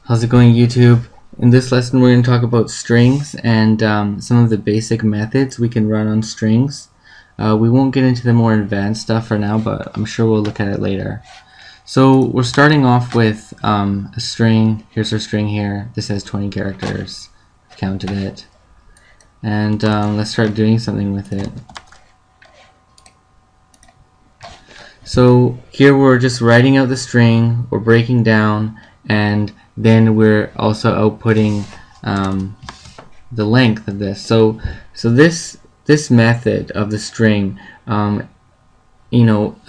How's it going, YouTube? In this lesson we're going to talk about strings and some of the basic methods we can run on strings. We won't get into the more advanced stuff for now, but I'm sure we'll look at it later. So we're starting off with a string. Here's our string here. This has 20 characters. I've counted it. And let's start doing something with it. So here we're just writing out the string, we're breaking down, and then we're also outputting the length of this. So this method of the string, a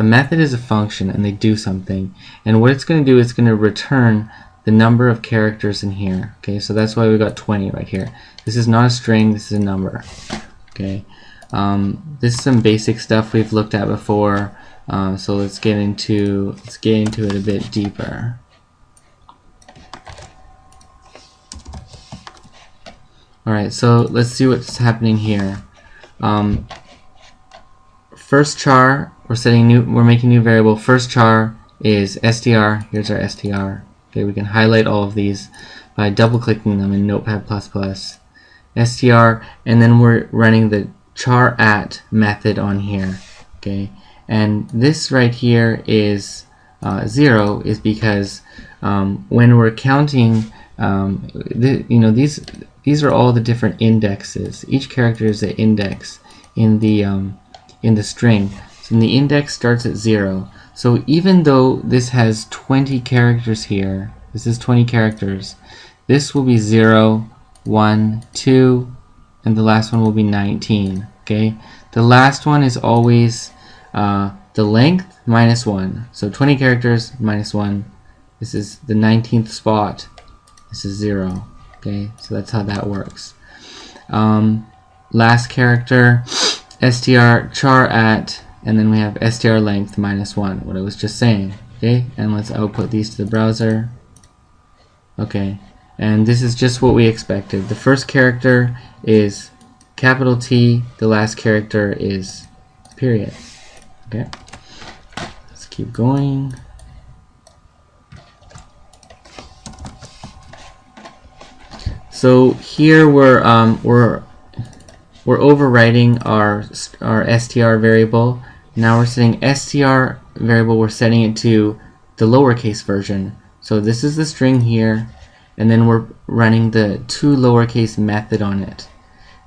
method is a function and they do something, and what it's going to do is going to return the number of characters in here. Okay, so that's why we got 20 right here. This is not a string, this is a number. Okay, this is some basic stuff we've looked at before. So let's get into it a bit deeper. Alright, so let's see what's happening here. First char, we're making new variable. First char is str. Here's our str. Okay, we can highlight all of these by double clicking them in Notepad++. Str, and then we're running the char at method on here. Okay, and this right here is 0 is because when we're counting, these are all the different indexes. Each character is an index in the string. So the index starts at 0. So even though this has 20 characters here, this is 20 characters, this will be 0, 1, 2, and the last one will be 19. Okay, the last one is always the length minus 1. So 20 characters minus 1. This is the 19th spot. This is 0. Okay, so that's how that works. Last character, str char at, and then we have str length minus 1, what I was just saying. Okay, and let's output these to the browser. Okay, and this is just what we expected. The first character is capital T, the last character is period. Okay, let's keep going. So here we're overwriting our str variable. Now we're setting str variable. We're setting it to the lowercase version. So this is the string here, and then we're running the toLowercase method on it,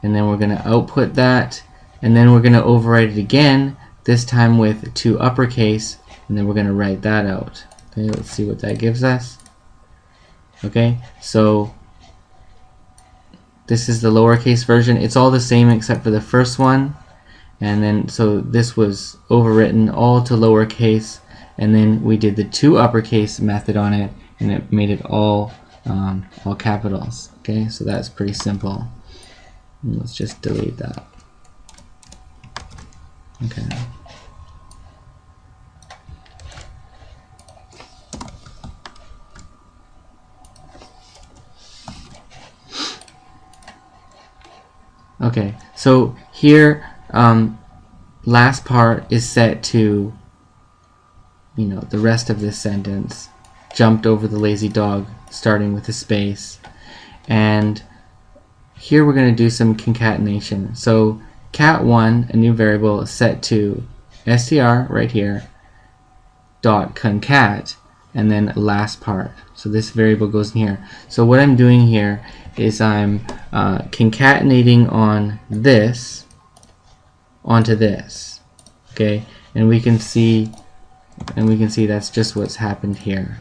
and then we're going to output that, and then we're going to overwrite it again. This time with toUppercase, and then we're going to write that out. Okay, let's see what that gives us. Okay, so this is the lowercase version. It's all the same except for the first one, and then so this was overwritten all to lowercase, and then we did the toUppercase method on it, and it made it all capitals. Okay, so that's pretty simple. And let's just delete that. Okay. Okay, so here, last part is set to, the rest of this sentence. Jumped over the lazy dog, starting with a space. And here we're going to do some concatenation. So cat1, a new variable, is set to str right here, dot concat, and then last part. So this variable goes in here. So what I'm doing here is I'm concatenating on this onto this. Okay, and we can see that's just what's happened here.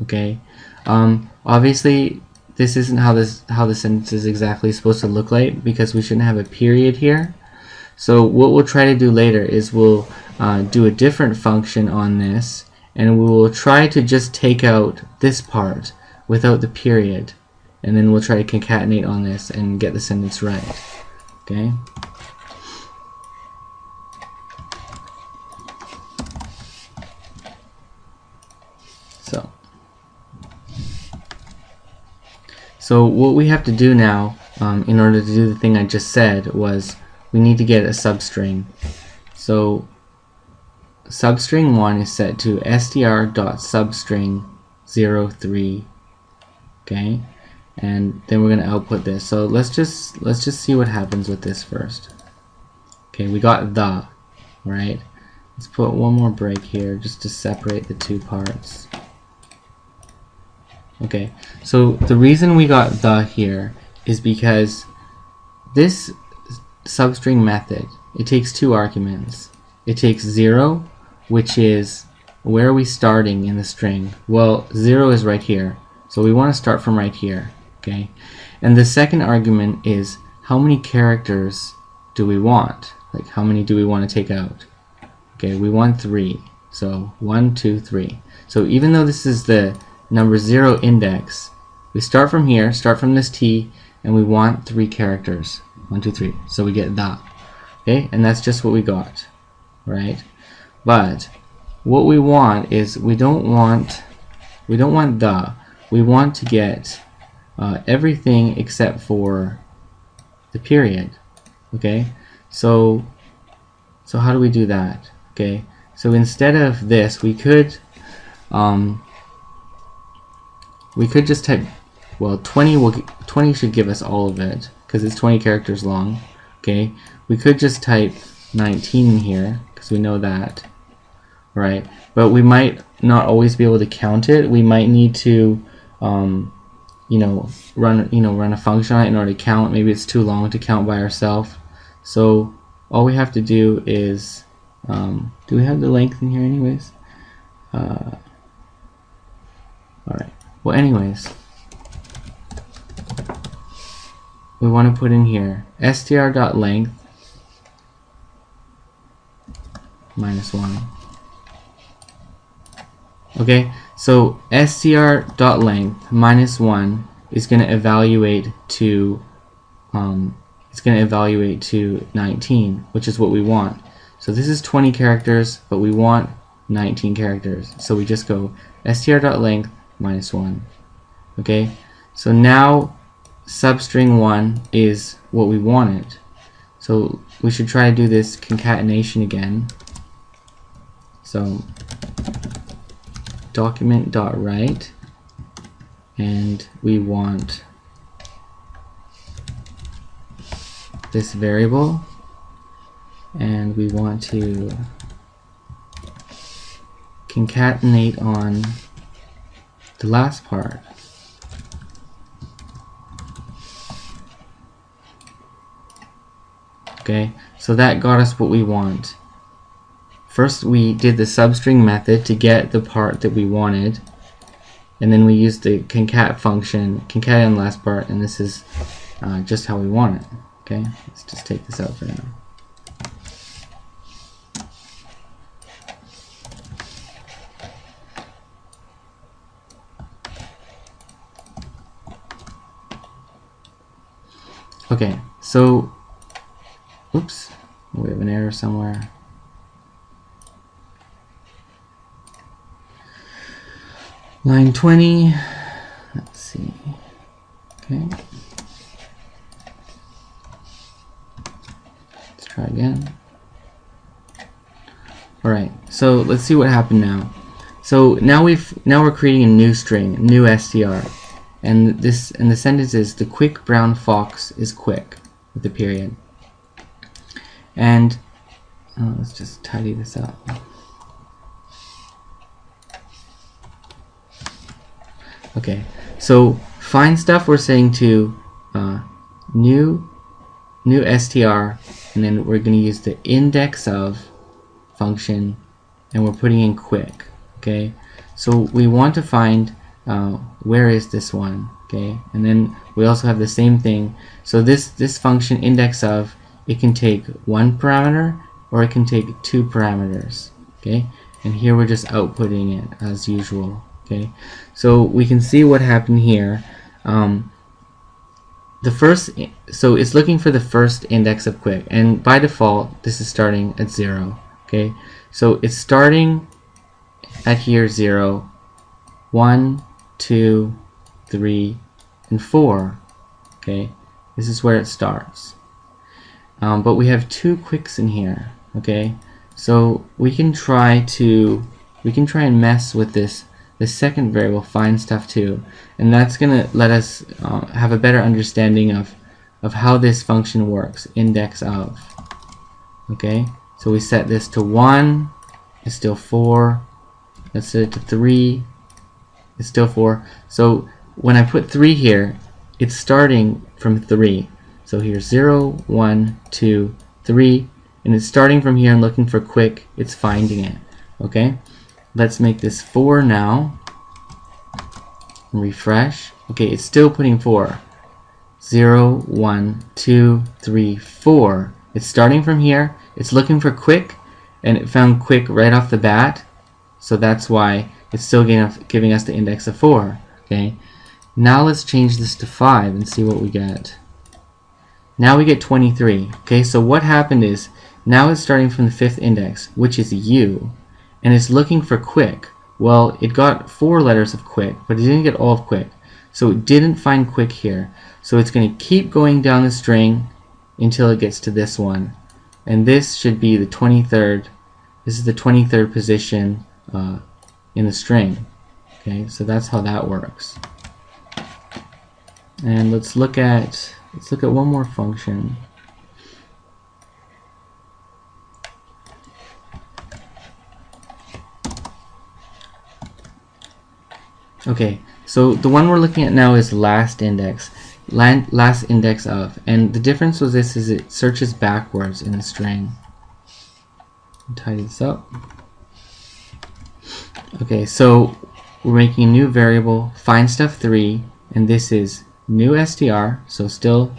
Okay, obviously this isn't how the sentence is exactly supposed to look like, because we shouldn't have a period here. So what we'll try to do later is we'll do a different function on this, and we will try to just take out this part without the period, and then we'll try to concatenate on this and get the sentence right. Okay. So what we have to do now, in order to do the thing I just said, was we need to get a substring. So substring 1 is set to str.substring 03. okay, and then we're going to output this. So let's just see what happens with this first. Okay, we got the, right? Let's put one more break here just to separate the two parts. Okay, so the reason we got the here is because this substring method, it takes two arguments. It takes 0, which is where are we starting in the string? Well, 0 is right here, so we want to start from right here. Okay, and the second argument is how many characters do we want? Like, how many do we want to take out? Okay, we want 3, so 1, 2, 3. So even though this is the number 0 index, we start from here, start from this t, and we want 3 characters. 1, 2, 3. So we get that. Okay, and that's just what we got, right? But what we want is we don't want the. We want to get everything except for the period. Okay, so how do we do that? Okay, so instead of this, we could just type, well, 20 should give us all of it because it's 20 characters long. Okay, we could just type 19 here because we know that, right? But we might not always be able to count it. We might need to run a function on it in order to count. Maybe it's too long to count by ourselves. So all we have to do is, do we have the length in here anyways? Alright, well anyways, we want to put in here str.length -1. Okay, so str.length -1 is going to evaluate to 19, which is what we want. So this is 20 characters, but we want 19 characters. So we just go str.length -1. Okay, so now substring 1 is what we wanted. So we should try to do this concatenation again. So document.write, and we want this variable, and we want to concatenate on the last part. Okay, so that got us what we want. First we did the substring method to get the part that we wanted, and then we used the concat function, concat on the last part, and this is just how we want it. Okay, let's just take this out for now. Okay, so, oops, we have an error somewhere. Line 20, let's see, okay. Let's try again. Alright, so let's see what happened now. So now we're creating a new string, new str. And the sentence is, the quick brown fox is quick, with the period. And let's just tidy this up. Okay, so find stuff we're saying to new str, and then we're going to use the index of function, and we're putting in quick. Okay, so we want to find where is this one, okay, and then we also have the same thing. So this function index of, it can take 1 parameter or it can take 2 parameters, okay, and here we're just outputting it as usual. Okay, so we can see what happened here. So it's looking for the first index of quick, and by default this is starting at 0. Okay, so it's starting at here 0, 1, 2, 3, and 4. Okay, this is where it starts. But we have 2 quicks in here. Okay, so we can try and mess with this the second variable find stuff too, and that's going to let us have a better understanding of how this function works, index of. Okay, so we set this to 1, it's still 4. Let's set it to 3, it's still 4. So when I put 3 here, it's starting from 3. So here's 0, 1, 2, 3, and it's starting from here and looking for quick, it's finding it. Okay, let's make this 4 now. Refresh. Okay, it's still putting 4. 0, 1, 2, 3, 4. It's starting from here, it's looking for quick, and it found quick right off the bat, so that's why it's still giving us the index of 4. Okay, now let's change this to 5 and see what we get. Now we get 23. Okay, so what happened is, now it's starting from the 5th index, which is U, and it's looking for quick. Well, it got 4 letters of quick, but it didn't get all of quick, so it didn't find quick here. So it's going to keep going down the string until it gets to this one, and this should be the 23rd. This is the 23rd position in the string. Okay, so that's how that works. And let's look at one more function. Okay, so the one we're looking at now is last index. Last index of, and the difference with this is it searches backwards in the string. Tidy this up. Okay, so we're making a new variable, find stuff 3, and this is new str, so still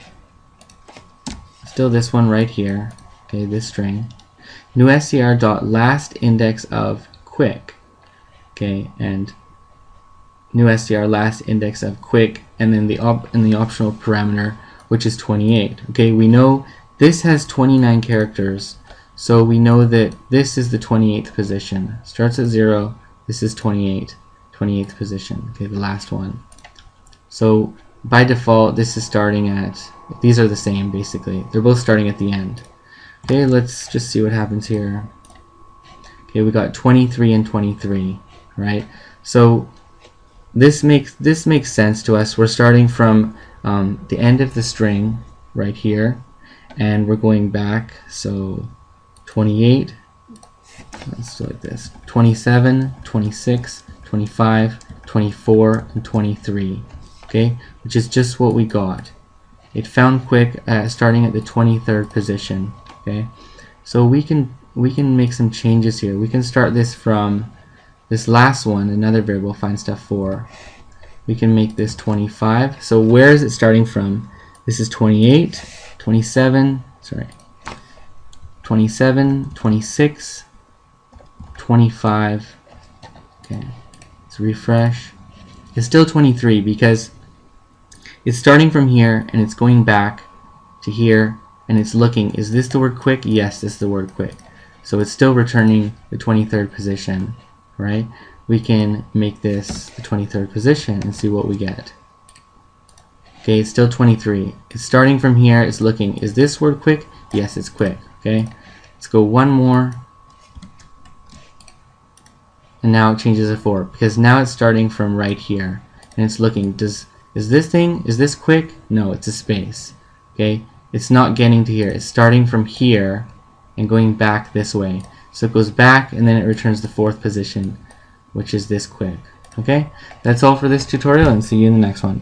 this one right here. Okay, this string, new str dot last index of quick. Okay, and new str last index of quick, and then the optional parameter, which is 28. Okay, we know this has 29 characters, so we know that this is the 28th position. Starts at 0, this is 28th position. Okay, the last one. So by default, this is starting at, these are the same basically. They're both starting at the end. Okay, let's just see what happens here. Okay, we got 23 and 23, right? So this makes sense to us. We're starting from the end of the string right here, and we're going back. So 28, let's do it like this, 27, 26, 25, 24, and 23. Okay, which is just what we got. It found quick starting at the 23rd position. Okay, so we can make some changes here. We can start this from this last one, another variable, find stuff 4. We can make this 25. So where is it starting from? This is 28, 27, sorry, 27, 26, 25. Okay, let's refresh. It's still 23 because it's starting from here and it's going back to here and it's looking, is this the word quick? Yes, this is the word quick. So it's still returning the 23rd position. Right? We can make this the 23rd position and see what we get. Okay, it's still 23. It's starting from here, it's looking, is this word quick? Yes, it's quick. Okay, let's go one more, and now it changes to 4 because now it's starting from right here and it's looking, is this quick? No, it's a space. Okay, it's not getting to here, it's starting from here and going back this way. So it goes back and then it returns the 4th position, which is this quick. Okay, that's all for this tutorial, and see you in the next one.